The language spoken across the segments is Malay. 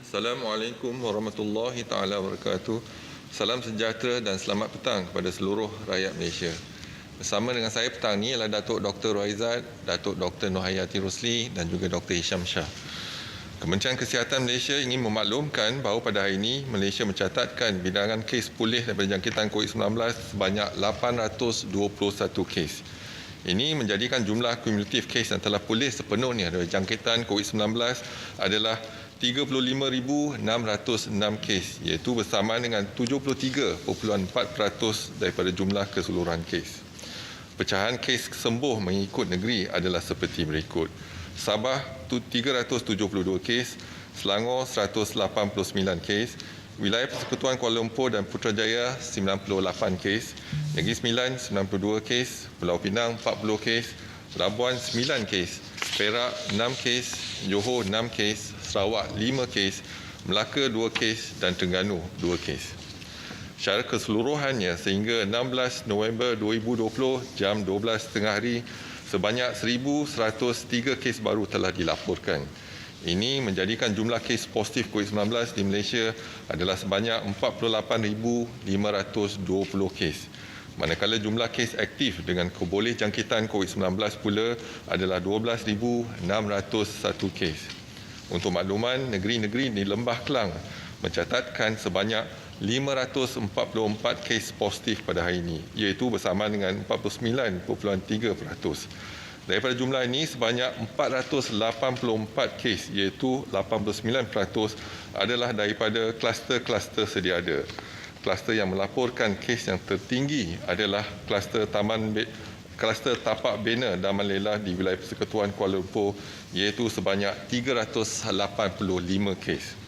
Assalamualaikum warahmatullahi taala wabarakatuh. Salam sejahtera dan selamat petang kepada seluruh rakyat Malaysia. Bersama dengan saya petang ni ialah Datuk Dr. Raizat, Datuk Dr. Noor Rusli dan juga Dr. Hisham Shah. Kementerian Kesihatan Malaysia ingin memaklumkan bahawa pada hari ini Malaysia mencatatkan bilangan kes pulih daripada jangkitan COVID-19 sebanyak 821 kes. Ini menjadikan jumlah kumulatif kes yang telah pulih sepenuhnya dari jangkitan COVID-19 adalah 35,606 kes, iaitu bersamaan dengan 73.4% daripada jumlah keseluruhan kes. Pecahan kes sembuh mengikut negeri adalah seperti berikut. Sabah 372 kes, Selangor 189 kes, Wilayah Persekutuan Kuala Lumpur dan Putrajaya 98 kes, Negeri Sembilan 92 kes, Pulau Pinang 40 kes, Labuan 9 kes, Perak 6 kes, Johor 6 kes, Sarawak 5 kes, Melaka 2 kes dan Terengganu 2 kes. Secara keseluruhannya sehingga 16 November 2020 jam 12.30 hari sebanyak 1,103 kes baru telah dilaporkan. Ini menjadikan jumlah kes positif COVID-19 di Malaysia adalah sebanyak 48,520 kes. Manakala jumlah kes aktif dengan keboleh jangkitan COVID-19 pula adalah 12,601 kes. Untuk makluman, negeri-negeri di Lembah Kelang mencatatkan sebanyak 544 kes positif pada hari ini, iaitu bersama dengan 49.3%. Daripada jumlah ini, sebanyak 484 kes, iaitu 89% adalah daripada kluster-kluster sedia ada. Kluster yang melaporkan kes yang tertinggi adalah kluster tapak bena dan Malela di wilayah Persekutuan Kuala Lumpur, iaitu sebanyak 385 kes.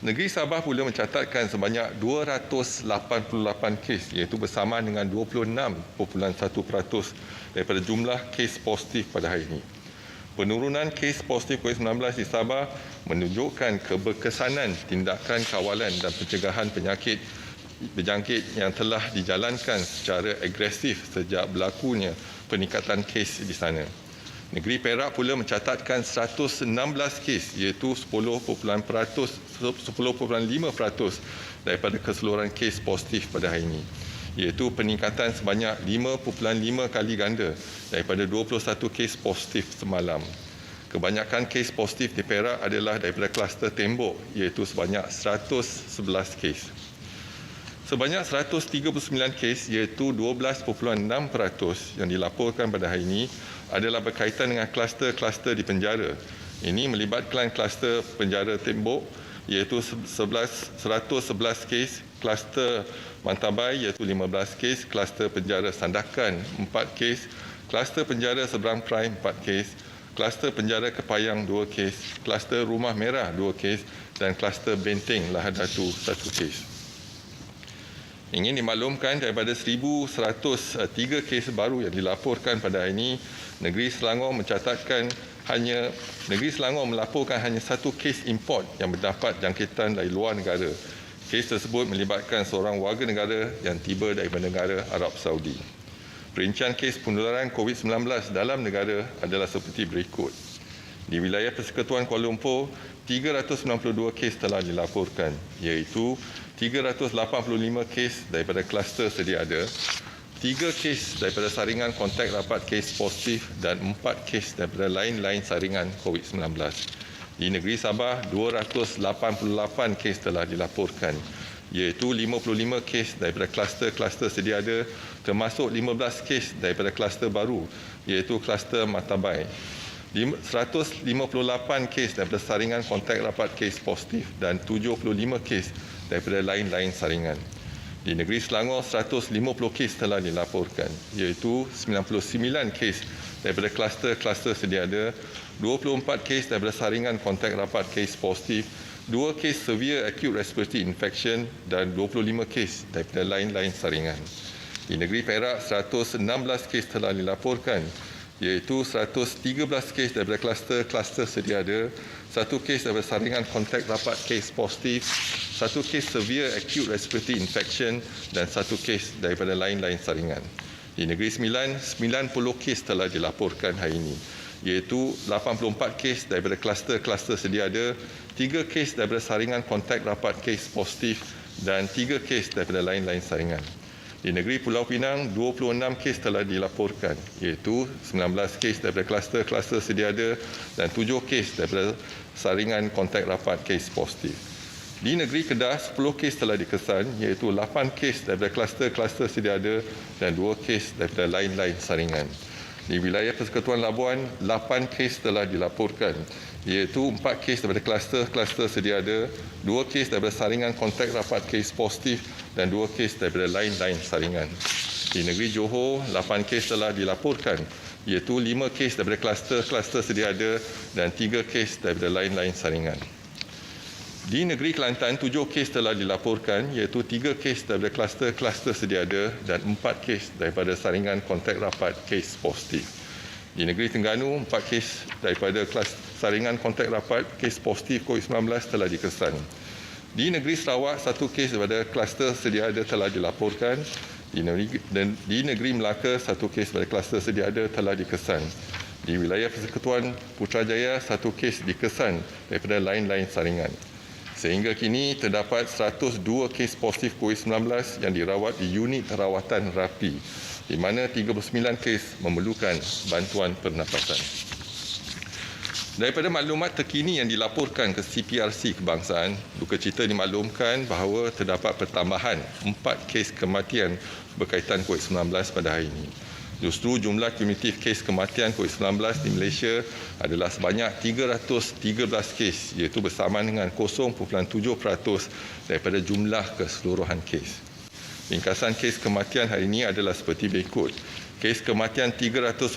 Negeri Sabah pula mencatatkan sebanyak 288 kes, iaitu bersamaan dengan 26.1% daripada jumlah kes positif pada hari ini. Penurunan kes positif COVID-19 di Sabah menunjukkan keberkesanan tindakan kawalan dan pencegahan penyakit berjangkit yang telah dijalankan secara agresif sejak berlakunya peningkatan kes di sana. Negeri Perak pula mencatatkan 116 kes, iaitu 10.5% daripada keseluruhan kes positif pada hari ini, iaitu peningkatan sebanyak 5.5 kali ganda daripada 21 kes positif semalam. Kebanyakan kes positif di Perak adalah daripada kluster tembok, iaitu sebanyak 111 kes. Sebanyak 139 kes, iaitu 12.6% yang dilaporkan pada hari ini adalah berkaitan dengan kluster-kluster di penjara. Ini melibatkan kluster penjara tembok, iaitu 111 kes, kluster Mantabai iaitu 15 kes, kluster penjara Sandakan 4 kes, kluster penjara Seberang Prime 4 kes, kluster penjara Kepayang 2 kes, kluster Rumah Merah 2 kes dan kluster Benteng Lahad Datu 1 kes. Ingin dimaklumkan daripada 1,103 kes baru yang dilaporkan pada hari ini, Negeri Selangor melaporkan hanya 1 kes import yang mendapat jangkitan dari luar negara. Kes tersebut melibatkan seorang warga negara yang tiba daripada negara Arab Saudi. Perincian kes penularan COVID-19 dalam negara adalah seperti berikut. Di wilayah Persekutuan Kuala Lumpur, 392 kes telah dilaporkan, iaitu 385 kes daripada kluster sedia ada, 3 kes daripada saringan kontak rapat kes positif dan 4 kes daripada lain-lain saringan COVID-19. Di negeri Sabah, 288 kes telah dilaporkan, iaitu 55 kes daripada kluster-kluster sedia ada, termasuk 15 kes daripada kluster baru, iaitu kluster Matabai. 158 kes daripada saringan kontak rapat kes positif dan 75 kes daripada lain-lain saringan. Di negeri Selangor, 150 kes telah dilaporkan, iaitu 99 kes daripada kluster-kluster sedia ada, 24 kes daripada saringan kontak rapat kes positif, 2 kes severe acute respiratory infection dan 25 kes daripada lain-lain saringan. Di negeri Perak, 116 kes telah dilaporkan, iaitu 113 kes daripada kluster sedia ada, 1 kes daripada saringan kontak rapat kes positif, 1 kes severe acute respiratory infection dan 1 kes daripada lain-lain saringan. Di Negeri Sembilan, 90 kes telah dilaporkan hari ini. iaitu 84 kes daripada kluster sedia ada, 3 kes daripada saringan kontak rapat kes positif dan 3 kes daripada lain-lain saringan. Di negeri Pulau Pinang, 26 kes telah dilaporkan, iaitu 19 kes daripada kluster sedia ada dan 7 kes daripada saringan kontak rapat kes positif. Di negeri Kedah, 10 kes telah dikesan, iaitu 8 kes daripada kluster sedia ada dan 2 kes daripada lain-lain saringan. Di wilayah Persekutuan Labuan, 8 kes telah dilaporkan, iaitu 4 kes daripada kluster sedia ada, 2 kes daripada saringan kontak rapat kes positif dan 2 kes daripada lain-lain saringan. Di negeri Johor, 8 kes telah dilaporkan, iaitu 5 kes daripada kluster sedia ada dan 3 kes daripada lain-lain saringan. Di negeri Kelantan, 7 kes telah dilaporkan, iaitu 3 kes daripada kluster sedia ada dan 4 kes daripada saringan kontak rapat kes positif. Di negeri Terengganu, 4 kes daripada saringan kontak rapat kes positif COVID-19 telah dikesan. Di negeri Sarawak, 1 kes daripada kluster sedia ada telah dilaporkan. Di negeri Melaka, 1 kes daripada kluster sedia ada telah dikesan. Di wilayah Persekutuan Putrajaya, 1 kes dikesan daripada lain-lain saringan. Sehingga kini terdapat 102 kes positif COVID-19 yang dirawat di unit rawatan rapi, di mana 39 kes memerlukan bantuan pernafasan. Daripada maklumat terkini yang dilaporkan ke CPRC Kebangsaan, duka cita dimaklumkan bahawa terdapat pertambahan 4 kes kematian berkaitan COVID-19 pada hari ini. Justru jumlah kumulatif kes kematian COVID-19 di Malaysia adalah sebanyak 313 kes, iaitu bersamaan dengan 0.7% daripada jumlah keseluruhan kes. Ringkasan kes kematian hari ini adalah seperti berikut. Kes kematian 310,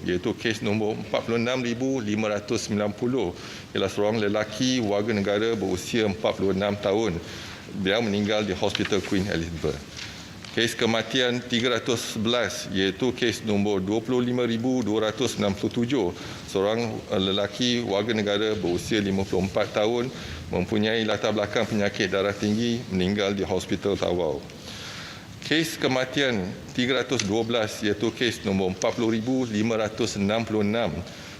iaitu kes nombor 46,590, ialah seorang lelaki warga negara berusia 46 tahun. Beliau meninggal di Hospital Queen Elizabeth. Kes kematian 311, iaitu kes nombor 25,297, seorang lelaki warga negara berusia 54 tahun, mempunyai latar belakang penyakit darah tinggi, meninggal di Hospital Tawau. Kes kematian 312, iaitu kes nombor 40,566,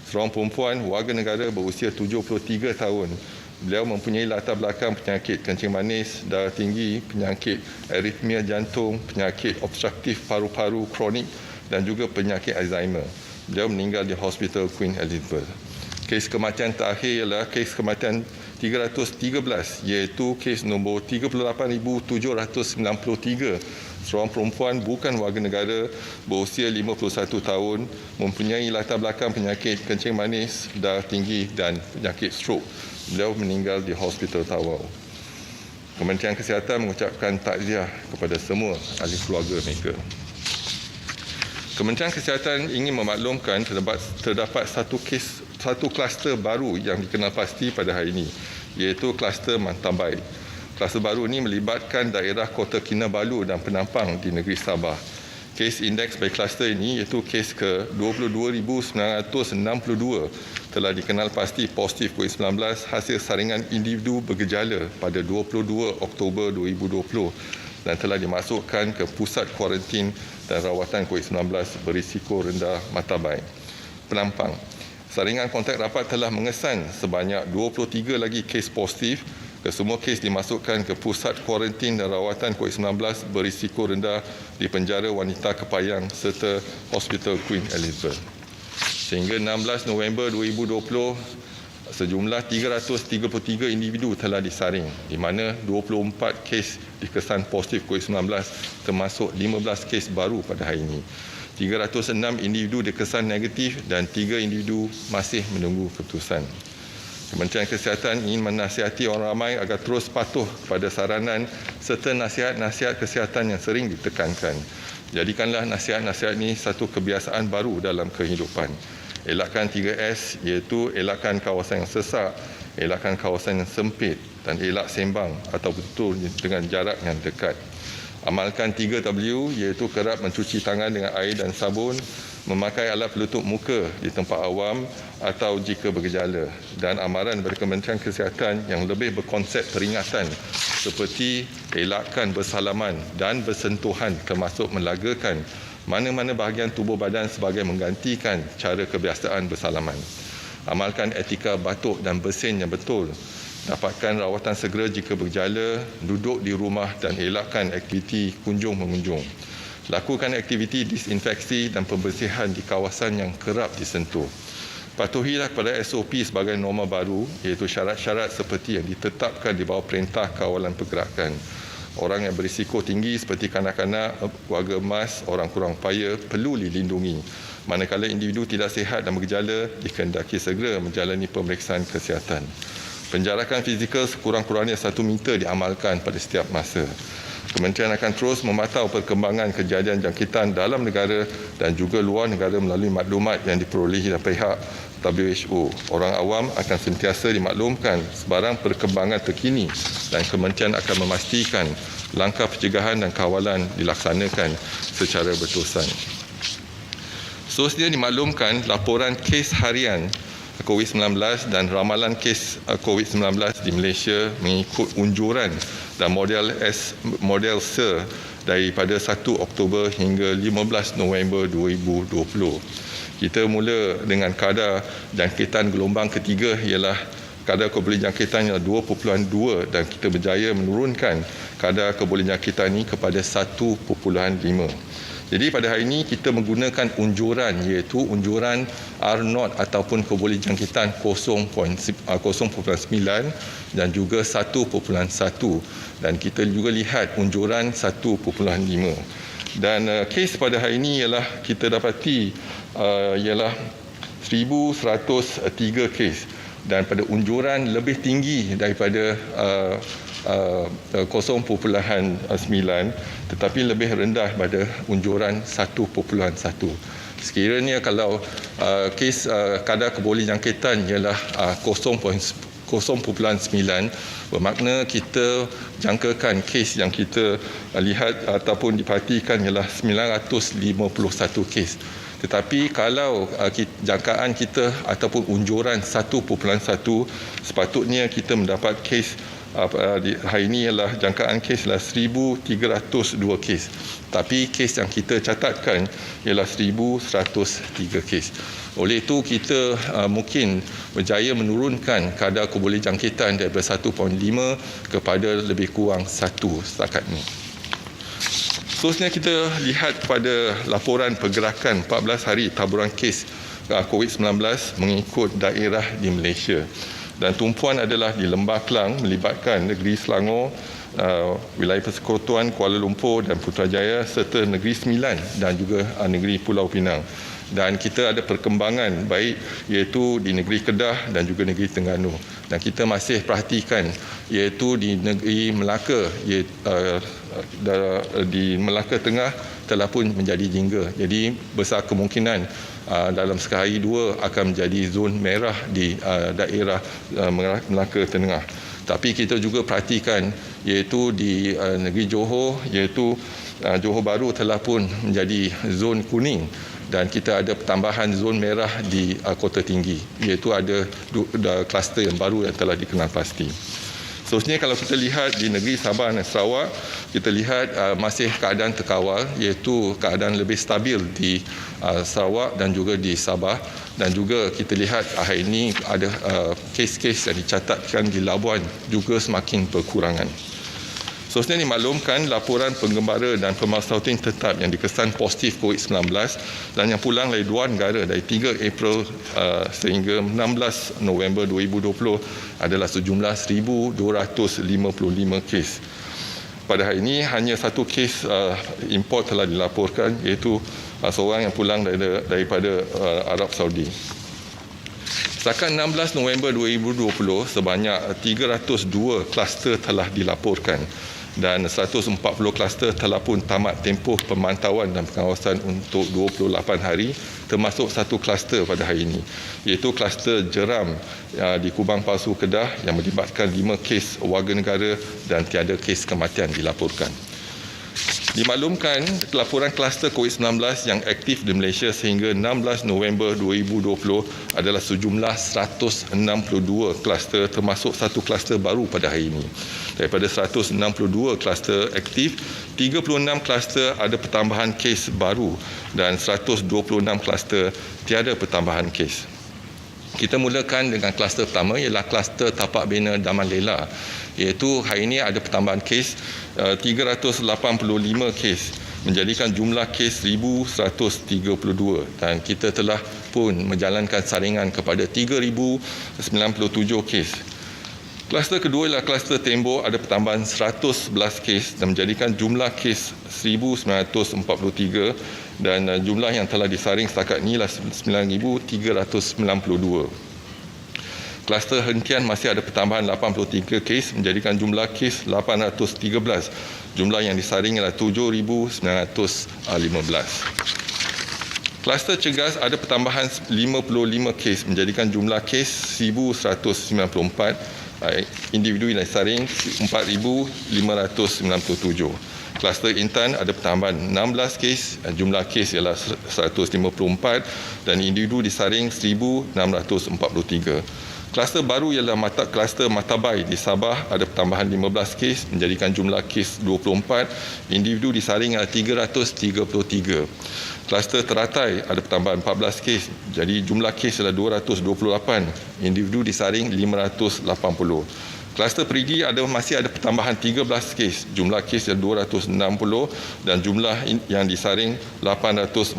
seorang perempuan warga negara berusia 73 tahun. Beliau mempunyai latar belakang penyakit kencing manis, darah tinggi, penyakit aritmia jantung, penyakit obstruktif paru-paru kronik dan juga penyakit Alzheimer. Beliau meninggal di Hospital Queen Elizabeth. Kes kematian terakhir ialah kes kematian 313, iaitu kes nombor 38,793, seorang perempuan bukan warga negara berusia 51 tahun, mempunyai latar belakang penyakit kencing manis, darah tinggi dan penyakit stroke. Beliau meninggal di Hospital Tawau. Kementerian Kesihatan mengucapkan takziah kepada semua ahli keluarga mereka. Kementerian Kesihatan ingin memaklumkan terdapat satu kluster baru yang dikenal pasti pada hari ini, iaitu kluster Mantabai. Kluster baru ini melibatkan daerah Kota Kinabalu dan Penampang di negeri Sabah. Kes indeks bagi kluster ini iaitu kes ke-22,962 telah dikenal pasti positif COVID-19 hasil saringan individu bergejala pada 22 Oktober 2020 dan telah dimasukkan ke pusat kuarantin dan rawatan COVID-19 berisiko rendah Matabai. Penampang, saringan kontak rapat telah mengesan sebanyak 23 lagi kes positif. Kesemua kes dimasukkan ke pusat kuarantin dan rawatan COVID-19 berisiko rendah di penjara wanita Kepayang serta Hospital Queen Elizabeth. Sehingga 16 November 2020, sejumlah 333 individu telah disaring, di mana 24 kes dikesan positif COVID-19 termasuk 15 kes baru pada hari ini. 306 individu dikesan negatif dan 3 individu masih menunggu keputusan. Kementerian Kesihatan ingin menasihati orang ramai agar terus patuh kepada saranan serta nasihat-nasihat kesihatan yang sering ditekankan. Jadikanlah nasihat-nasihat ini satu kebiasaan baru dalam kehidupan. Elakkan 3S, iaitu elakkan kawasan yang sesak, elakkan kawasan yang sempit dan elak sembang atau betul dengan jarak yang dekat. Amalkan 3W, iaitu kerap mencuci tangan dengan air dan sabun, memakai alat pelitup muka di tempat awam atau jika bergejala, dan amaran dari Kementerian Kesihatan yang lebih berkonsep peringatan seperti elakkan bersalaman dan bersentuhan termasuk melagakan mana-mana bahagian tubuh badan sebagai menggantikan cara kebiasaan bersalaman. Amalkan etika batuk dan bersin yang betul. Dapatkan rawatan segera jika bergejala, duduk di rumah dan elakkan aktiviti kunjung-mengunjung. Lakukan aktiviti disinfeksi dan pembersihan di kawasan yang kerap disentuh. Patuhilah kepada SOP sebagai norma baru, iaitu syarat-syarat seperti yang ditetapkan di bawah Perintah Kawalan Pergerakan. Orang yang berisiko tinggi seperti kanak-kanak, warga emas, orang kurang upaya perlu dilindungi. Manakala individu tidak sihat dan bergejala, dikehendaki segera menjalani pemeriksaan kesihatan. Penjarakan fizikal sekurang-kurangnya 1 meter diamalkan pada setiap masa. Kementerian akan terus memantau perkembangan kejadian jangkitan dalam negara dan juga luar negara melalui maklumat yang diperolehi dari pihak WHO. Orang awam akan sentiasa dimaklumkan sebarang perkembangan terkini dan kementerian akan memastikan langkah pencegahan dan kawalan dilaksanakan secara berterusan. Seterusnya dimaklumkan laporan kes harian Covid-19 dan ramalan kes Covid-19 di Malaysia mengikut unjuran dan model SER daripada 1 Oktober hingga 15 November 2020. Kita mula dengan kadar jangkitan gelombang ketiga ialah kadar kebolehjangkitan ialah 2.2 dan kita berjaya menurunkan kadar kebolehjangkitan ini kepada 1.5. Jadi pada hari ini kita menggunakan unjuran iaitu unjuran R0 ataupun kebolehjangkitan 0.9 dan juga 1.1 dan kita juga lihat unjuran 1.5. Dan kes pada hari ini ialah kita dapati ialah 1,103 kes dan pada unjuran lebih tinggi daripada 0.9 tetapi lebih rendah pada unjuran 1.1. Sekiranya kalau kes kadar kebolehjangkitan ialah 0.9 bermakna kita jangkakan kes yang kita lihat ataupun diperhatikan ialah 951 kes. Tetapi kalau jangkaan kita ataupun unjuran 1.1 sepatutnya kita mendapat kes hari ini ialah jangkaan kes ialah 1,302 kes. Tapi kes yang kita catatkan ialah 1,103 kes. Oleh itu kita mungkin berjaya menurunkan kadar kebolehjangkitan daripada 1.5 kepada lebih kurang 1 setakat ini. Seterusnya kita lihat pada laporan pergerakan 14 hari taburan kes COVID-19 mengikut daerah di Malaysia. Dan tumpuan adalah di Lembah Kelang melibatkan negeri Selangor, wilayah persekutuan Kuala Lumpur dan Putrajaya serta negeri Sembilan dan juga negeri Pulau Pinang. Dan kita ada perkembangan baik iaitu di negeri Kedah dan juga negeri Terengganu. Dan kita masih perhatikan iaitu di negeri Melaka, di Melaka Tengah telah pun menjadi jingga. Jadi besar kemungkinan dalam sekali dua akan menjadi zon merah di daerah Melaka Tengah. Tapi kita juga perhatikan iaitu di negeri Johor, iaitu Johor Bahru telah pun menjadi zon kuning dan kita ada pertambahan zon merah di Kota Tinggi, iaitu ada kluster yang baru yang telah dikenal pasti. Seterusnya kalau kita lihat di negeri Sabah dan Sarawak, kita lihat masih keadaan terkawal iaitu keadaan lebih stabil di Sarawak dan juga di Sabah dan juga kita lihat hari ini ada kes-kes yang dicatatkan di Labuan juga semakin berkurangan. Seterusnya dimaklumkan laporan penggembara dan pemasautin tetap yang dikesan positif COVID-19 dan yang pulang dari luar negara dari 3 April sehingga 16 November 2020 adalah sejumlah 1,255 kes. Pada hari ini hanya satu kes import telah dilaporkan iaitu seorang yang pulang daripada Arab Saudi. Setakat 16 November 2020 sebanyak 302 kluster telah dilaporkan dan 140 kluster telah pun tamat tempoh pemantauan dan pengawasan untuk 28 hari termasuk satu kluster pada hari ini iaitu kluster jeram di Kubang Palsu Kedah yang melibatkan 5 kes warga negara dan tiada kes kematian dilaporkan. Dimaklumkan, laporan kluster COVID-19 yang aktif di Malaysia sehingga 16 November 2020 adalah sejumlah 162 kluster, termasuk satu kluster baru pada hari ini. Daripada 162 kluster aktif, 36 kluster ada pertambahan kes baru dan 126 kluster tiada pertambahan kes. Kita mulakan dengan kluster pertama ialah kluster tapak bina Daman Lela, iaitu hari ini ada pertambahan kes 385 kes, menjadikan jumlah kes 1,132 dan kita telah pun menjalankan saringan kepada 3,097 kes. Kluster kedua ialah kluster tembok, ada pertambahan 111 kes dan menjadikan jumlah kes 1,943 dan jumlah yang telah disaring setakat ini ialah 9,392. Kluster hentian masih ada pertambahan 83 kes menjadikan jumlah kes 813. Jumlah yang disaring ialah 7,915. Kluster cegas ada pertambahan 55 kes menjadikan jumlah kes 1,194. Individu yang disaring 4,597. Kluster intan ada pertambahan 16 kes, jumlah kes ialah 154 dan individu disaring 1,643. Kluster baru ialah kluster Matabai di Sabah, ada pertambahan 15 kes menjadikan jumlah kes 24, individu disaring adalah 333. Kluster Teratai ada pertambahan 14 kes, jadi jumlah kes adalah 228, individu disaring 580. Kluster Perigi masih ada pertambahan 13 kes, jumlah kes adalah 260 dan jumlah yang disaring 841.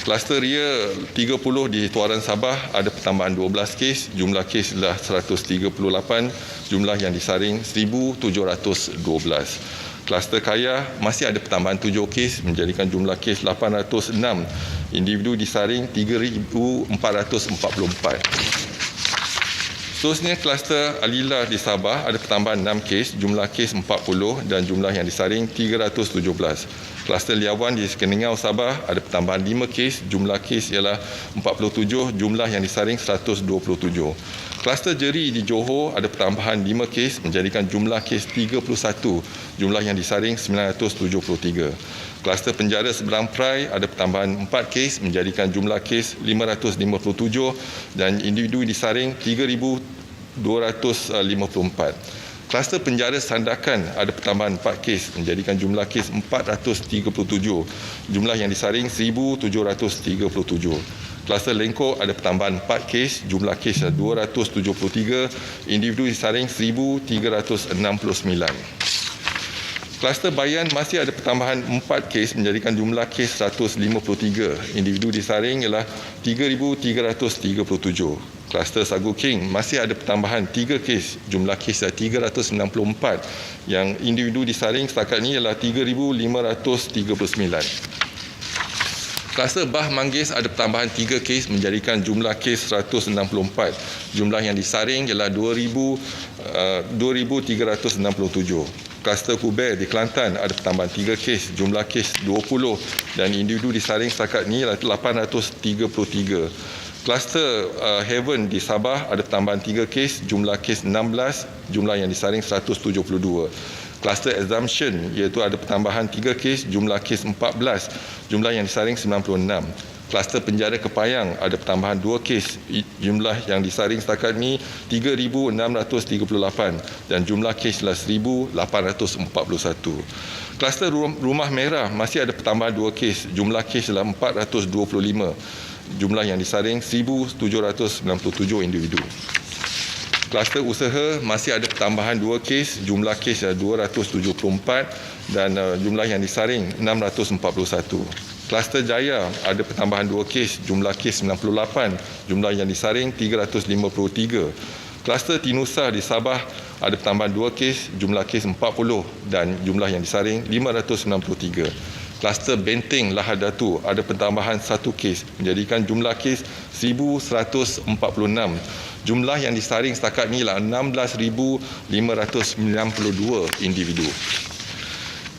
Kluster Ria 30 di Tuaran Sabah ada pertambahan 12 kes, jumlah kes adalah 138, jumlah yang disaring 1,712. Kluster Kaya masih ada pertambahan 7 kes menjadikan jumlah kes 806, individu disaring 3,444. Seterusnya, kluster Alila di Sabah ada pertambahan 6 kes, jumlah kes 40 dan jumlah yang disaring 317. Kluster Liawan di Sekeningau Sabah ada pertambahan 5 kes, jumlah kes ialah 47, jumlah yang disaring 127. Kluster Jeri di Johor ada pertambahan 5 kes menjadikan jumlah kes 31, jumlah yang disaring 973. Kluster Penjara Seberang Perai ada pertambahan 4 kes menjadikan jumlah kes 557 dan individu disaring 3,254. Kluster Penjara Sandakan ada pertambahan 4 kes menjadikan jumlah kes 437, jumlah yang disaring 1,737. Kluster Lengkok ada pertambahan 4 kes, jumlah kes 273, individu disaring 1,369. Kluster Bayan masih ada pertambahan 4 kes menjadikan jumlah kes 153, individu disaring ialah 3,337. Kluster Sagu King masih ada pertambahan 3 kes, jumlah kes 394 yang individu disaring setakat ini ialah 3,539. Kluster Bah Manggis ada pertambahan 3 kes menjadikan jumlah kes 164, jumlah yang disaring ialah 2,367. Kluster Kuber di Kelantan ada pertambahan 3 kes, jumlah kes 20 dan individu disaring setakat ini ialah 833. Kluster Heaven di Sabah ada pertambahan 3 kes, jumlah kes 16, jumlah yang disaring 172. Kluster Assumption iaitu ada pertambahan 3 kes, jumlah kes 14, jumlah yang disaring 96. Kluster Penjara Kepayang ada pertambahan 2 kes, jumlah yang disaring setakat ini 3,638 dan jumlah kes adalah 1,841. Kluster Rumah Merah masih ada pertambahan 2 kes, jumlah kes adalah 425. Jumlah yang disaring 1,797 individu. Kluster usaha masih ada pertambahan 2 kes, jumlah kes 274 dan jumlah yang disaring 641. Kluster Jaya ada pertambahan 2 kes, jumlah kes 98, jumlah yang disaring 353. Kluster Tinusa di Sabah ada pertambahan 2 kes, jumlah kes 40 dan jumlah yang disaring 593. Kluster Benteng Lahad Datu ada pertambahan 1 kes menjadikan jumlah kes 1,146. Jumlah yang disaring setakat ini ialah 16,592 individu.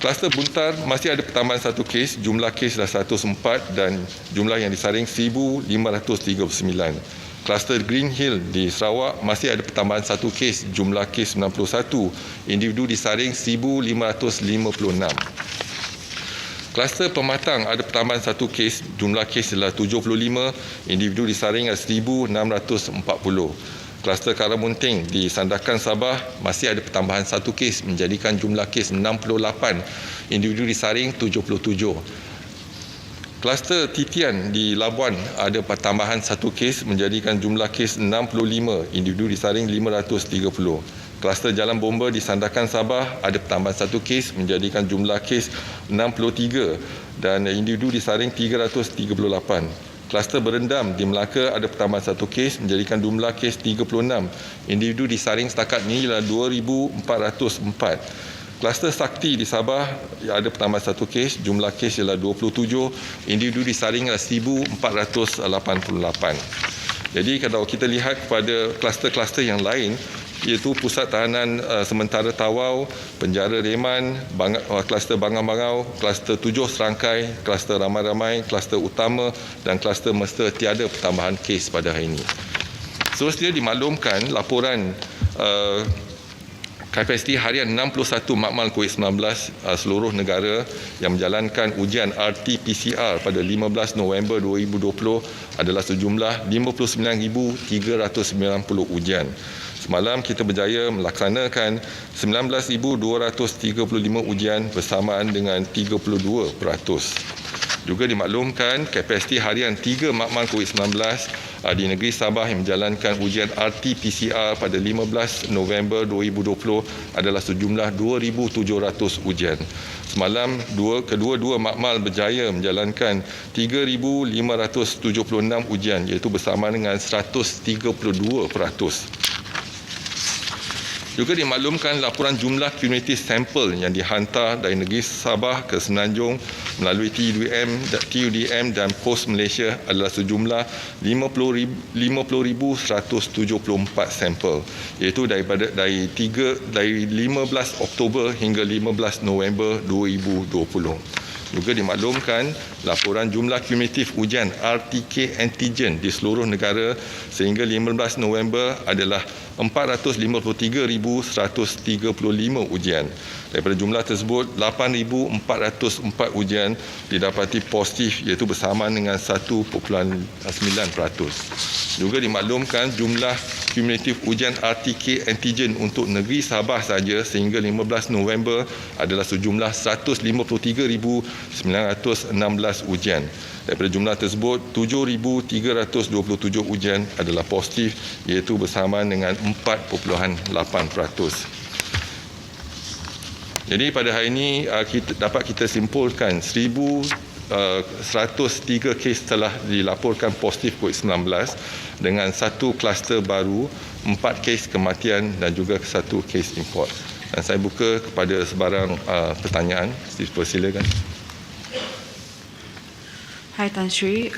Kluster Buntar masih ada pertambahan 1 kes, jumlah kes adalah 104 dan jumlah yang disaring 1,539. Kluster Green Hill di Sarawak masih ada pertambahan 1 kes, jumlah kes 91, individu disaring 1,556. Kluster Pematang ada pertambahan 1 kes, jumlah kes adalah 75, individu disaring 1,640. Kluster Karamunting di Sandakan Sabah masih ada pertambahan 1 kes menjadikan jumlah kes 68, individu disaring 77. Kluster Titian di Labuan ada pertambahan 1 kes menjadikan jumlah kes 65, individu disaring 530. Kluster Jalan Bomba di Sandakan Sabah ada pertambahan 1 kes menjadikan jumlah kes 63 dan individu disaring 338. Kluster Berendam di Melaka ada pertambahan 1 kes menjadikan jumlah kes 36, individu disaring setakat ini ialah 2,404. Kluster Sakti di Sabah ada pertambahan 1 kes, jumlah kes ialah 27, individu disaring adalah 1,488. Jadi kalau kita lihat kepada kluster-kluster yang lain, iaitu Pusat Tahanan Sementara Tawau, Penjara Reman, kluster Bangang-Bangau, kluster 7 Serangkai, kluster Ramai-Ramai, kluster Utama dan kluster Mesta tiada pertambahan kes pada hari ini. Seterusnya dimaklumkan laporan kapasiti harian 61 makmal COVID-19 seluruh negara yang menjalankan ujian RT-PCR pada 15 November 2020 adalah sejumlah 59,390 ujian. Semalam kita berjaya melaksanakan 19,235 ujian bersamaan dengan 32%. Juga dimaklumkan kapasiti harian 3 makmal COVID-19 di negeri Sabah yang menjalankan ujian RT-PCR pada 15 November 2020 adalah sejumlah 2,700 ujian. Semalam kedua-dua makmal berjaya menjalankan 3,576 ujian iaitu bersama dengan 132%. Juga dimaklumkan laporan jumlah kumulatif sampel yang dihantar dari negeri Sabah ke Semenanjung melalui TUDM dan Pos Malaysia adalah sejumlah 50,174 sampel, iaitu dari 15 Oktober hingga 15 November 2020. Juga dimaklumkan laporan jumlah kumulatif ujian RTK antigen di seluruh negara sehingga 15 November adalah 453,135 ujian. Daripada jumlah tersebut, 8,404 ujian didapati positif iaitu bersamaan dengan 1.9%. Juga dimaklumkan jumlah kumulatif ujian RTK antigen untuk negeri Sabah saja sehingga 15 November adalah sejumlah 153,916 ujian. Daripada jumlah tersebut, 7,327 ujian adalah positif iaitu bersamaan dengan 4.8%. Jadi pada hari ini dapat kita simpulkan 1,103 kes telah dilaporkan positif COVID-19 dengan 1 kluster baru, 4 kes kematian dan juga 1 kes import. Dan saya buka kepada sebarang pertanyaan. Silakan. Hi Tan Sri.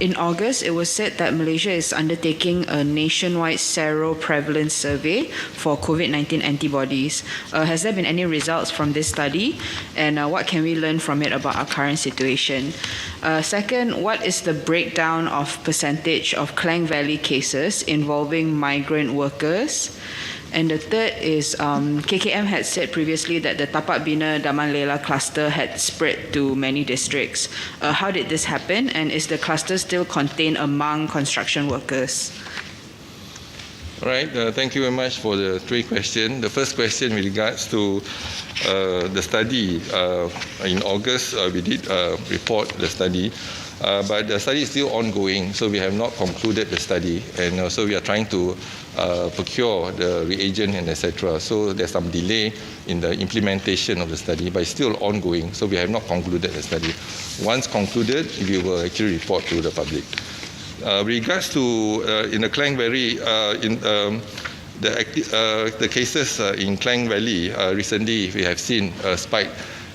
In August, it was said that Malaysia is undertaking a nationwide seroprevalence survey for COVID-19 antibodies. Has there been any results from this study? And what can we learn from it about our current situation? Second, what is the breakdown of percentage of Klang Valley cases involving migrant workers? And the third is KKM had said previously that the Tapak Bina Daman Lela cluster had spread to many districts. How did this happen, and is the cluster still contained among construction workers? All right, thank you very much for the 3 questions. The first question with regards to the study. In August, we did report the study. But the study is still ongoing, so we have not concluded the study, and also we are trying to procure the reagent and etc. So there's some delay in the implementation of the study, but it's still ongoing, so we have not concluded the study. Once concluded, we will actually report to the public. Regards to in the Klang Valley, the cases in Klang Valley recently, we have seen a spike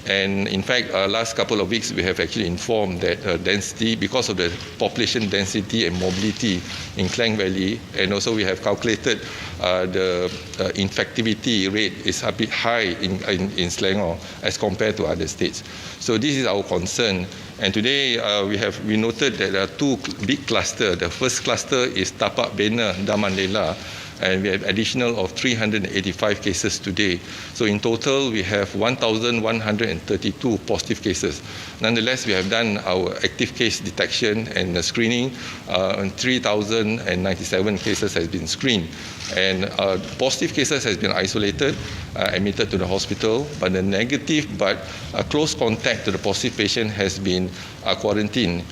And in fact, last couple of weeks, we have actually informed that density, because of the population density and mobility in Klang Valley, and also we have calculated the infectivity rate is a bit high in Selangor as compared to other states. So this is our concern. And today we noted that there are two big clusters. The first cluster is Tapak Bena, Daman Lela, and we have additional of 385 cases today. So in total, we have 1,132 positive cases. Nonetheless, we have done our active case detection and screening, and 3,097 cases has been screened. And positive cases has been isolated, admitted to the hospital, but the negative but close contact to the positive patient has been quarantined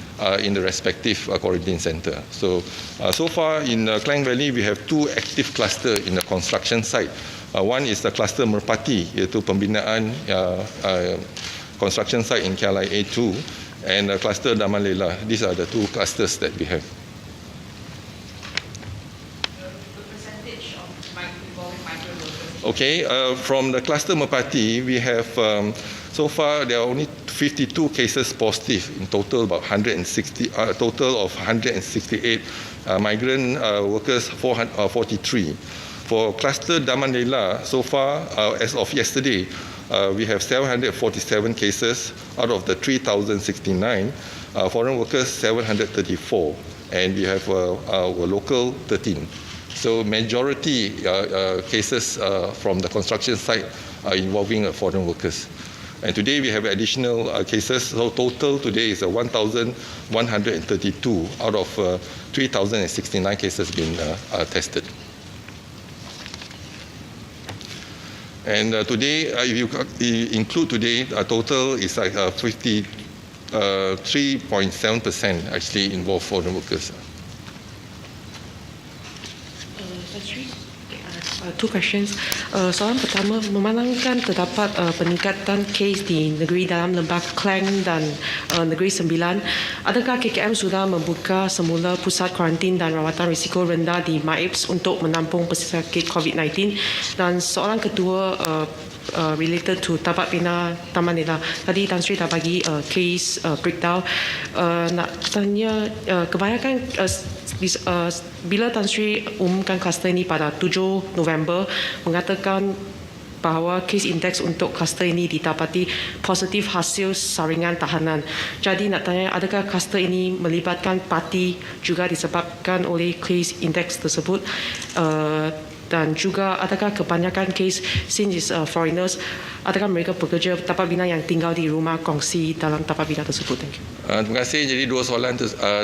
in the respective quarantine center. So far in Klang Valley, we have two active clusters in the construction site. One is the cluster Merpati, iaitu pembinaan construction site in KLIA 2, and the cluster Daman Lela. These are the two clusters that we have. Okay, from the cluster Merpati, we have so far there are only 52 cases positive in total, about 160 total of 168 migrant workers, 43. For cluster Daman Lela, so far as of yesterday, we have 747 cases out of the 3,069. Foreign workers 734, and we have our local 13. So majority cases from the construction site are involving foreign workers. And today we have additional cases. So total today is 1,132 out of 3,069 cases being tested. And today, if you include today, total is like 53.7% actually involve foreign workers. Two questions. Soalan pertama, memandangkan terdapat peningkatan kes di negeri dalam lembah Klang dan negeri Sembilan, adakah KKM sudah membuka semula pusat kuarantin dan rawatan risiko rendah di MAIPS untuk menampung pesakit COVID-19? Dan soalan kedua, related to Tapak Bena Taman Lela. Tadi Tan Sri dah bagi case breakdown. Nak tanya, kebanyakan bila Tan Sri umumkan kluster ini pada 7 November, mengatakan bahawa case index untuk kluster ini didapati positif hasil saringan tahanan. Jadi nak tanya, adakah kluster ini melibatkan parti juga disebabkan oleh case index tersebut? Dan juga adakah kebanyakan kes since foreigners, adakah mereka pekerja tapak bina yang tinggal di rumah kongsi dalam tapak bina tersebut? Thank you. Terima kasih. Jadi dua soalan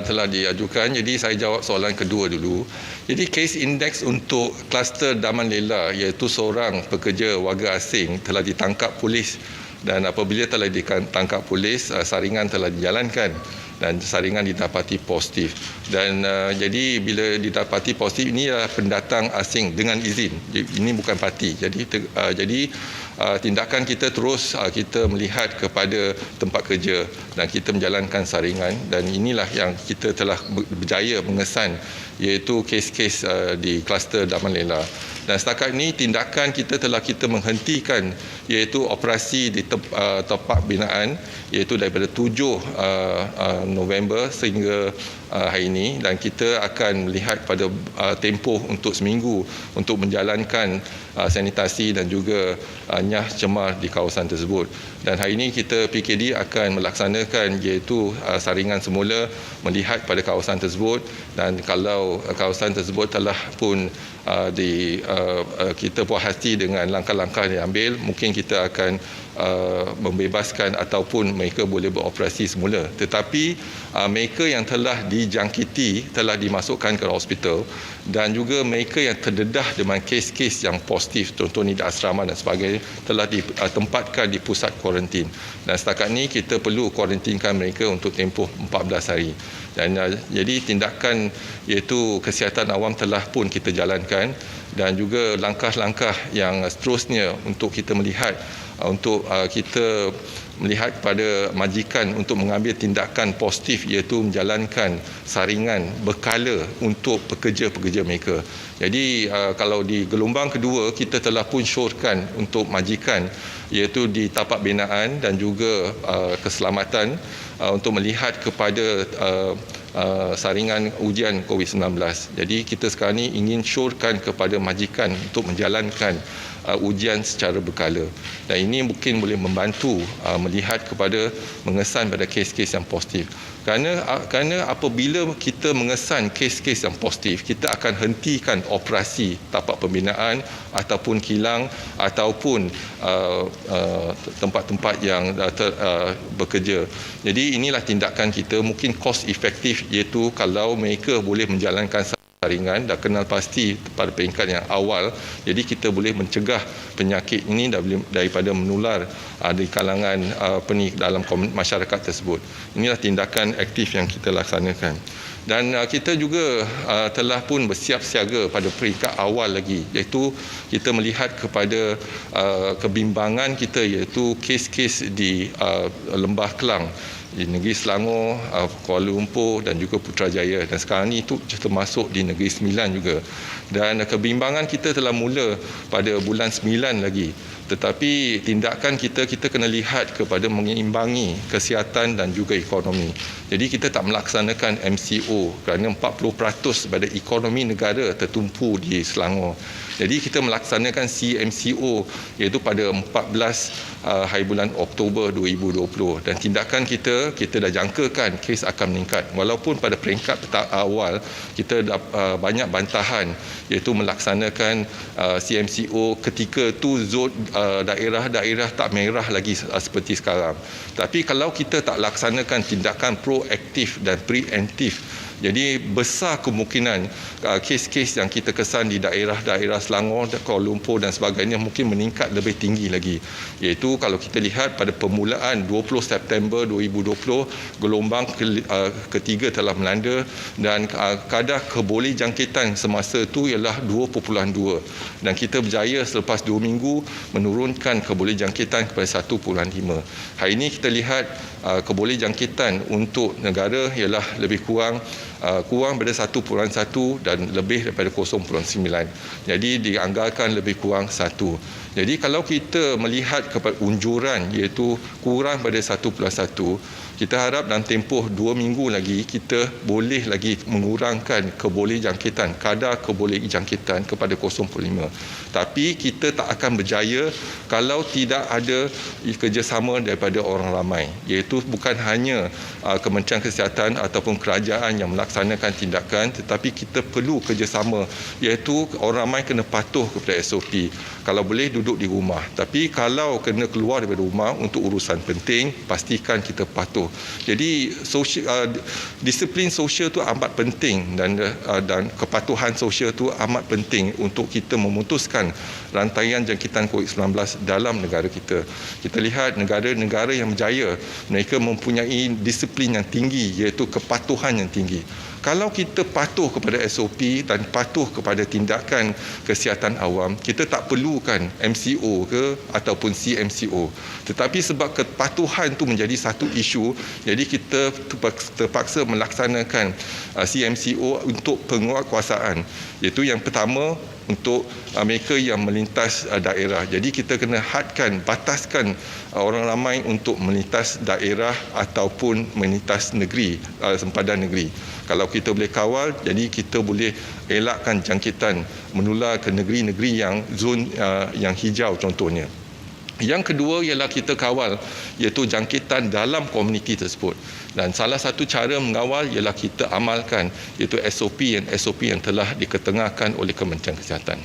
telah diajukan. Jadi saya jawab soalan kedua dulu. Jadi case index untuk kluster Daman Lela, iaitu seorang pekerja warga asing telah ditangkap polis, dan apabila telah ditangkap polis, saringan telah dijalankan dan saringan didapati positif. Dan jadi bila didapati positif, ini adalah pendatang asing dengan izin. Ini bukan parti. Jadi tindakan kita terus kita melihat kepada tempat kerja dan kita menjalankan saringan, dan inilah yang kita telah berjaya mengesan, iaitu kes-kes di kluster Daman Lela. Dan setakat ini tindakan kita telah menghentikan, iaitu operasi di tempat binaan, iaitu daripada 7 November sehingga hari ini, dan kita akan melihat pada tempoh untuk seminggu untuk menjalankan sanitasi dan juga nyah cemar di kawasan tersebut. Dan hari ini kita PKD akan melaksanakan, iaitu saringan semula, melihat pada kawasan tersebut, dan kalau kawasan tersebut telah pun kita puas hati dengan langkah-langkah yang diambil, mungkin kita akan membebaskan ataupun mereka boleh beroperasi semula. Tetapi mereka yang telah dijangkiti telah dimasukkan ke hospital, dan juga mereka yang terdedah dengan kes-kes yang positif, contohnya di asrama dan sebagainya, telah ditempatkan di pusat kuarantin. Dan setakat ini kita perlu kuarantinkan mereka untuk tempoh 14 hari. Dan jadi tindakan iaitu kesihatan awam telah pun kita jalankan, dan juga langkah-langkah yang seterusnya untuk kita melihat kita melihat kepada majikan untuk mengambil tindakan positif, iaitu menjalankan saringan berkala untuk pekerja-pekerja mereka. Jadi kalau di gelombang kedua, kita telah pun syorkan untuk majikan, iaitu di tapak binaan dan juga keselamatan untuk melihat kepada saringan ujian Covid-19. Jadi kita sekarang ini ingin syorkan kepada majikan untuk menjalankan ujian secara berkala, dan ini mungkin boleh membantu melihat kepada mengesan pada kes-kes yang positif. Kerana apabila kita mengesan kes-kes yang positif, kita akan hentikan operasi tapak pembinaan ataupun kilang ataupun tempat-tempat yang bekerja. Jadi inilah tindakan kita, mungkin cost efektif, iaitu kalau mereka boleh menjalankan saringan dah kenal pasti pada peringkat yang awal, jadi kita boleh mencegah penyakit ini daripada menular di kalangan dalam masyarakat tersebut. Inilah tindakan aktif yang kita laksanakan. Dan kita juga telah pun bersiap siaga pada peringkat awal lagi, iaitu kita melihat kepada kebimbangan kita, iaitu kes-kes di Lembah Kelang, di negeri Selangor, Kuala Lumpur dan juga Putrajaya, dan sekarang ini itu termasuk di negeri Sembilan juga. Dan kebimbangan kita telah mula pada bulan 9 lagi, tetapi tindakan kita kena lihat kepada mengimbangi kesihatan dan juga ekonomi. Jadi kita tak melaksanakan MCO kerana 40% pada ekonomi negara tertumpu di Selangor. Jadi kita melaksanakan CMCO, iaitu pada 14 hari bulan Oktober 2020, dan tindakan kita dah jangkakan kes akan meningkat. Walaupun pada peringkat awal kita banyak bantahan, iaitu melaksanakan CMCO ketika tu zon daerah-daerah tak merah lagi seperti sekarang. Tapi kalau kita tak laksanakan tindakan proaktif dan preemptif, jadi besar kemungkinan kes-kes yang kita kesan di daerah-daerah Selangor, Kuala Lumpur dan sebagainya mungkin meningkat lebih tinggi lagi. Iaitu kalau kita lihat pada permulaan 20 September 2020, gelombang ketiga telah melanda, dan kadar keboleh jangkitan semasa itu ialah 2.2, dan kita berjaya selepas 2 minggu menurunkan keboleh jangkitan kepada 1.5. Hari ini kita lihat keboleh jangkitan untuk negara ialah lebih kurang pada 1.1 dan lebih daripada 0.9. Jadi dianggarkan lebih kurang 1. Jadi kalau kita melihat kepada unjuran, iaitu kurang pada 1+1, kita harap dalam tempoh 2 minggu lagi kita boleh lagi mengurangkan keboleh jangkitan, kadar keboleh jangkitan kepada 0.5. Tapi kita tak akan berjaya kalau tidak ada kerjasama daripada orang ramai, iaitu bukan hanya Kementerian Kesihatan ataupun kerajaan yang melaksanakan tindakan, tetapi kita perlu kerjasama, iaitu orang ramai kena patuh kepada SOP. Kalau boleh duduk di rumah, tapi kalau kena keluar daripada rumah untuk urusan penting, pastikan kita patuh. Jadi disiplin sosial itu amat penting, dan kepatuhan sosial itu amat penting untuk kita memutuskan rantaian jangkitan Covid-19 dalam negara kita. Kita lihat negara-negara yang berjaya, mereka mempunyai disiplin yang tinggi, iaitu kepatuhan yang tinggi. Kalau kita patuh kepada SOP dan patuh kepada tindakan kesihatan awam, kita tak perlukan MCO ke ataupun CMCO. Tetapi sebab kepatuhan itu menjadi satu isu, jadi kita terpaksa melaksanakan CMCO untuk penguatkuasaan. Iaitu yang pertama, untuk mereka yang melintas daerah. Jadi kita kena bataskan orang ramai untuk melintas daerah ataupun melintas negeri, sempadan negeri. Kalau kita boleh kawal, jadi kita boleh elakkan jangkitan menular ke negeri-negeri yang zon yang hijau contohnya. Yang kedua ialah kita kawal, iaitu jangkitan dalam komuniti tersebut. Dan salah satu cara mengawal ialah kita amalkan, iaitu SOP yang telah diketengahkan oleh Kementerian Kesihatan.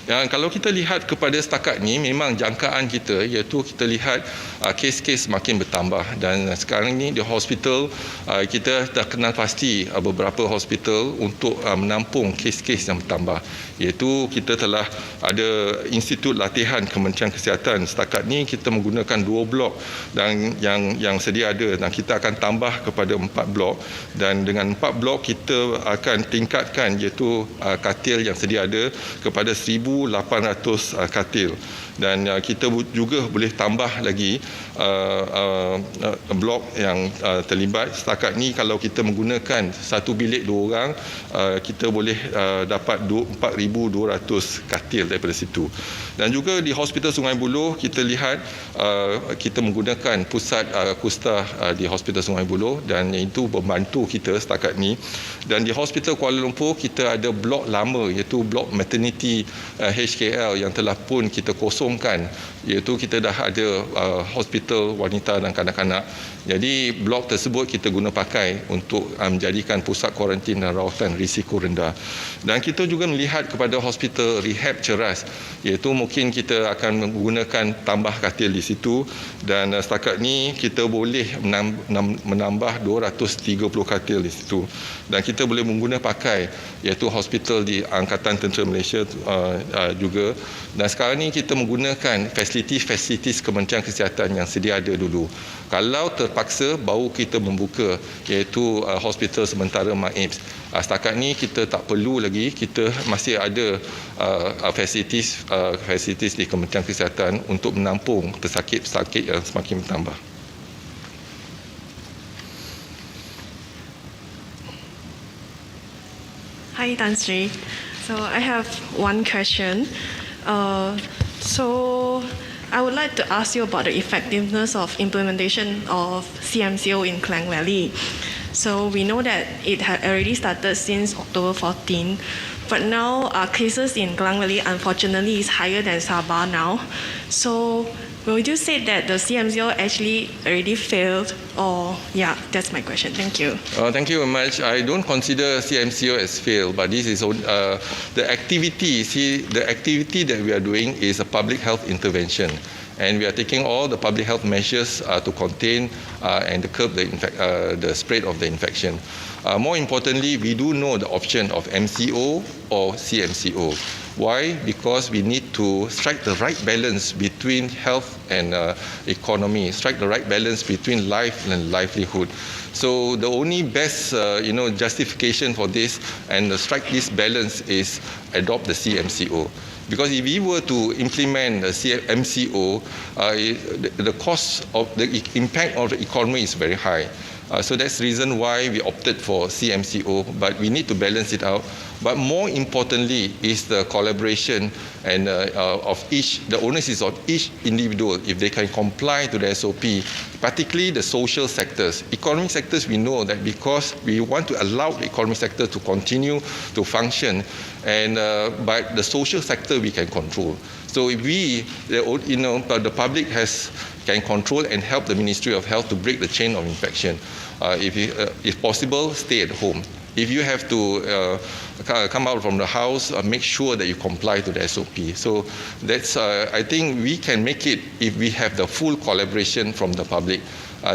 Dan kalau kita lihat kepada setakat ini, memang jangkaan kita, iaitu kita lihat kes-kes makin bertambah, dan sekarang ini di hospital kita dah kenal pasti beberapa hospital untuk menampung kes-kes yang bertambah. iaitu kita telah ada Institut Latihan Kementerian Kesihatan. Setakat ni kita menggunakan 2 blok dan yang sedia ada, dan kita akan tambah kepada 4 blok, dan dengan 4 blok kita akan tingkatkan iaitu katil yang sedia ada kepada 1,800 katil. Dan kita juga boleh tambah lagi blok yang terlibat. Setakat ni kalau kita menggunakan satu bilik 2 orang, kita boleh dapat 4,200 katil daripada situ. Dan juga di Hospital Sungai Buloh kita lihat kita menggunakan pusat kusta di Hospital Sungai Buloh, dan itu membantu kita setakat ni. Dan di Hospital Kuala Lumpur kita ada blok lama iaitu blok maternity HKL yang telah pun kita kosongkan, iaitu kita dah ada hospital wanita dan kanak-kanak. Jadi blok tersebut kita guna pakai untuk menjadikan pusat kuarantin dan rawatan risiko rendah. Dan kita juga melihat kepada hospital rehab ceras, iaitu mungkin kita akan menggunakan tambah katil di situ, dan setakat ni kita boleh menambah 230 katil di situ. Dan kita boleh mengguna pakai iaitu hospital di Angkatan Tentera Malaysia juga. Dan sekarang ni kita menggunakan fasilitis Kementerian Kesihatan yang sedia ada dulu. Kalau terpaksa baru kita membuka iaitu hospital sementara MAIPS. Setakat ni kita tak perlu lagi, kita masih ada fasilitis di Kementerian Kesihatan untuk menampung pesakit-pesakit yang semakin bertambah. Hi, Tan Sri. So I have one question. So I would like to ask you about the effectiveness of implementation of CMCO in Klang Valley. So we know that it had already started since October 14, but now cases in Klang Valley unfortunately is higher than Sabah now. So would you say that the CMCO actually already failed, or yeah, that's my question. Thank you. Thank you very much. I don't consider CMCO as failed, but this is the activity. See, the activity that we are doing is a public health intervention, and we are taking all the public health measures to contain and to curb the spread of the infection. More importantly, we do know the option of MCO or CMCO. Why? Because we need to strike the right balance between health and economy, strike the right balance between life and livelihood. So the only best justification for this and strike this balance is adopt the CMCO. Because if we were to implement the MCO, the cost of the impact of the economy is very high. So that's the reason why we opted for CMCO, but we need to balance it out. But more importantly is the collaboration and of the onus is on each individual if they can comply to the SOP, particularly the social sectors. Economic sectors, we know that because we want to allow the economic sector to continue to function, and but the social sector we can control. So if the public can control and help the Ministry of Health to break the chain of infection. If possible, stay at home. If you have to come out from the house, make sure that you comply to the SOP. So that's, I think we can make it if we have the full collaboration from the public.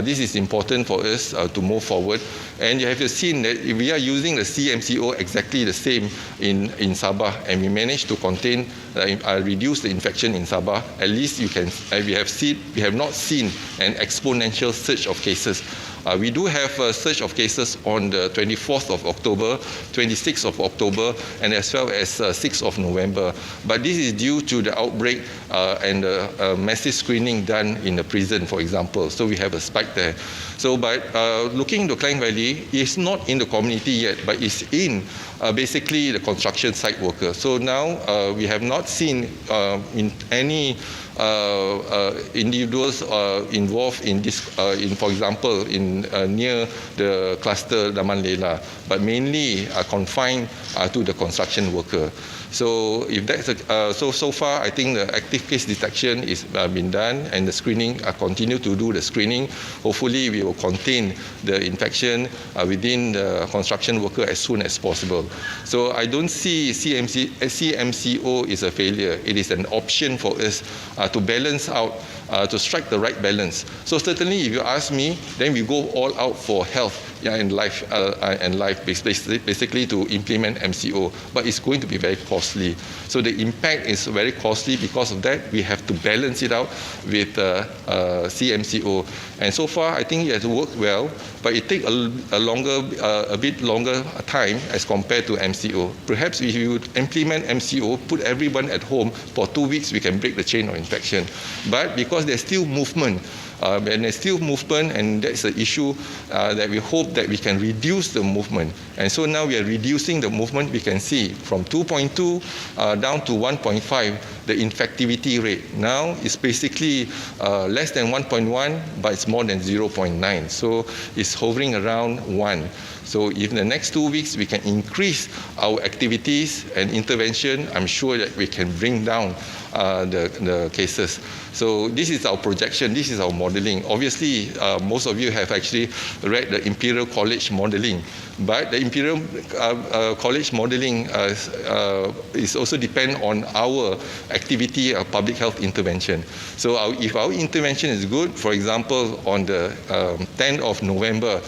This is important for us to move forward. And you have seen that if we are using the CMCO exactly the same in Sabah, and we managed to contain, reduce the infection in Sabah, at least we have not seen an exponential surge of cases. We do have a surge of cases on the 24th of October, 26th of October, and as well as 6th of November. But this is due to the outbreak and the massive screening done in the prison, for example. So we have a spike there. So, but looking to Klang Valley, it's not in the community yet, but it's in basically the construction site workers. So now we have not seen in any individuals involved in this, for example, near the cluster Daman Lela, but mainly confined to the construction worker. So if that's so far, I think the active case detection is been done, and the screening continue to do the screening. Hopefully, we will contain the infection within the construction worker as soon as possible. So I don't see CMCO is a failure. It is an option for us to balance out, to strike the right balance. So certainly, if you ask me, then we go all out for health. basically to implement MCO, but it's going to be very costly. So the impact is very costly. Because of that, we have to balance it out with CMCO. And so far, I think it has worked well, but it takes a bit longer time as compared to MCO. Perhaps if you implement MCO, put everyone at home for 2 weeks, we can break the chain of infection. But because there's still movement, and there's still movement, and that's the issue that we hope that we can reduce the movement. And so now we are reducing the movement. We can see from 2.2 down to 1.5, the infectivity rate. Now it's basically less than 1.1, but it's more than 0.9. So it's hovering around 1. So if in the next 2 weeks we can increase our activities and intervention, I'm sure that we can bring down the cases. So this is our projection, this is our modelling. Obviously, most of you have actually read the Imperial College modelling, but the Imperial College modelling is also depend on our activity of public health intervention. So if our intervention is good, for example, on the 10th of November,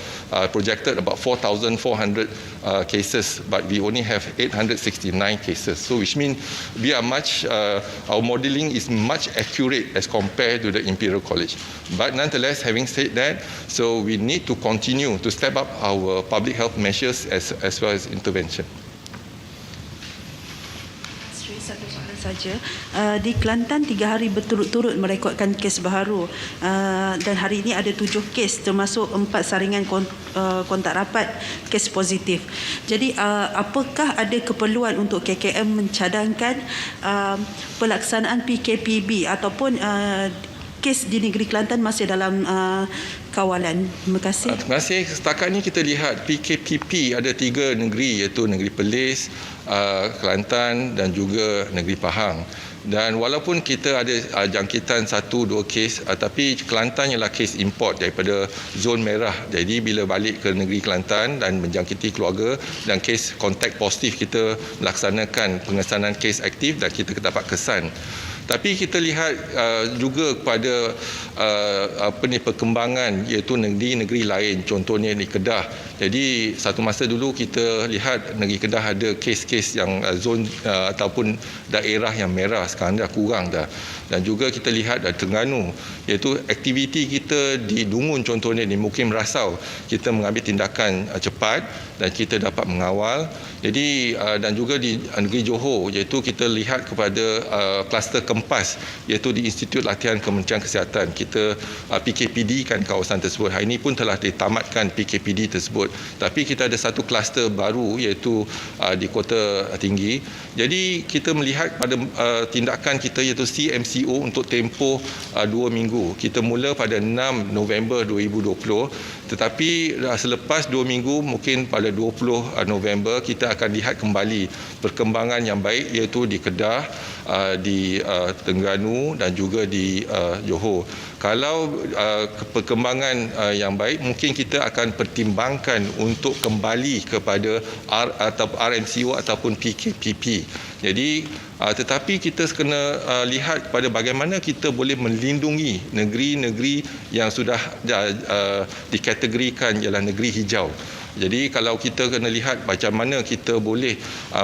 projected about 4,400 cases, but we only have 869 cases. So which means we are our modelling is much accurate as compared to the Imperial College. But nonetheless, having said that, so we need to continue to step up our public health measures as well as intervention. Satu soalan saja. Di Kelantan 3 hari berturut-turut merekodkan kes baharu dan hari ini ada 7 kes termasuk 4 saringan kontak rapat kes positif. Jadi apakah ada keperluan untuk KKM mencadangkan pelaksanaan PKPB ataupun kes di negeri Kelantan masih dalam kawalan? Terima kasih. Terima kasih. Setakat ini kita lihat PKPP ada 3 negeri, iaitu negeri Perlis, Kelantan dan juga negeri Pahang. Dan walaupun kita ada jangkitan 1-2 kes, tapi Kelantan ialah kes import daripada zon merah. Jadi bila balik ke negeri Kelantan dan menjangkiti keluarga dan kes kontak positif, kita melaksanakan pengesanan kes aktif dan kita dapat kesan. Tapi kita lihat juga kepada perkembangan, iaitu negeri-negeri lain, contohnya di Kedah. Jadi satu masa dulu kita lihat negeri Kedah ada kes-kes yang zon ataupun daerah yang merah, sekarang dah kurang dah. Dan juga kita lihat dari Terengganu, iaitu aktiviti kita di Dungun contohnya, di Mukim Rasau, kita mengambil tindakan cepat dan kita dapat mengawal. Jadi dan juga di negeri Johor, iaitu kita lihat kepada kluster Kempas, iaitu di Institut Latihan Kementerian Kesihatan. Kita PKPD kan kawasan tersebut. Hari ini pun telah ditamatkan PKPD tersebut. Tapi kita ada satu kluster baru, iaitu di Kota Tinggi. Jadi kita melihat pada tindakan kita, iaitu CMCO untuk tempoh 2 minggu. Kita mula pada 6 November 2020, tetapi selepas 2 minggu, mungkin pada 20 November, kita akan lihat kembali perkembangan yang baik, iaitu di Kedah, di Terengganu dan juga di Johor. Kalau perkembangan yang baik, mungkin kita akan pertimbangkan untuk kembali kepada RMCO ataupun PKPP. Jadi tetapi kita kena lihat pada bagaimana kita boleh melindungi negeri-negeri yang sudah dikategorikan ialah negeri hijau. Jadi kalau kita kena lihat macam mana kita boleh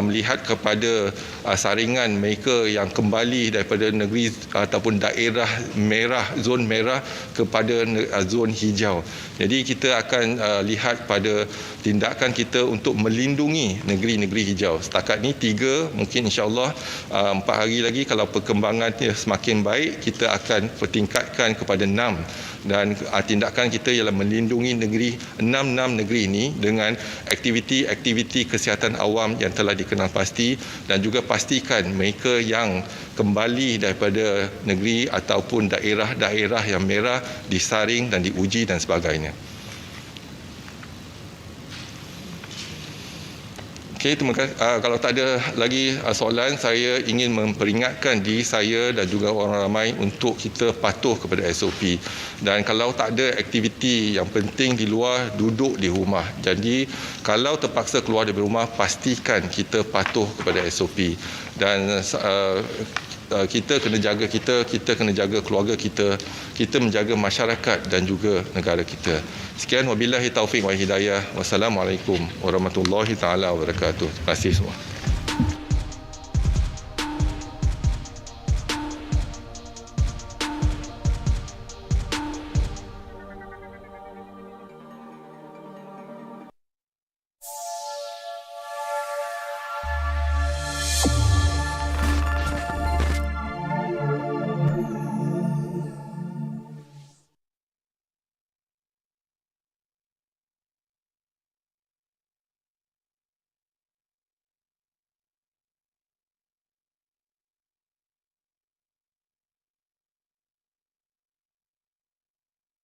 melihat kepada saringan mereka yang kembali daripada negeri ataupun daerah merah, zon merah kepada zon hijau. Jadi kita akan lihat pada tindakan kita untuk melindungi negeri-negeri hijau. Setakat ni 3, mungkin insya-Allah 4 hari lagi kalau perkembangannya semakin baik, kita akan pertingkatkan kepada 6. Dan tindakan kita ialah melindungi negeri 6 negeri ini dengan aktiviti-aktiviti kesihatan awam yang telah dikenal pasti, dan juga pastikan mereka yang kembali daripada negeri ataupun daerah-daerah yang merah disaring dan diuji dan sebagainya. Okey, terima kasih. Kalau tak ada lagi soalan, saya ingin memperingatkan diri saya dan juga orang ramai untuk kita patuh kepada SOP. Dan kalau tak ada aktiviti yang penting di luar, duduk di rumah. Jadi kalau terpaksa keluar dari rumah, pastikan kita patuh kepada SOP. Dan kita kena jaga kita kena jaga keluarga kita menjaga masyarakat dan juga negara kita. Sekian, wabillahi taufik wa hidayah. Wassalamualaikum warahmatullahi taala wabarakatuh. Terima kasih semua.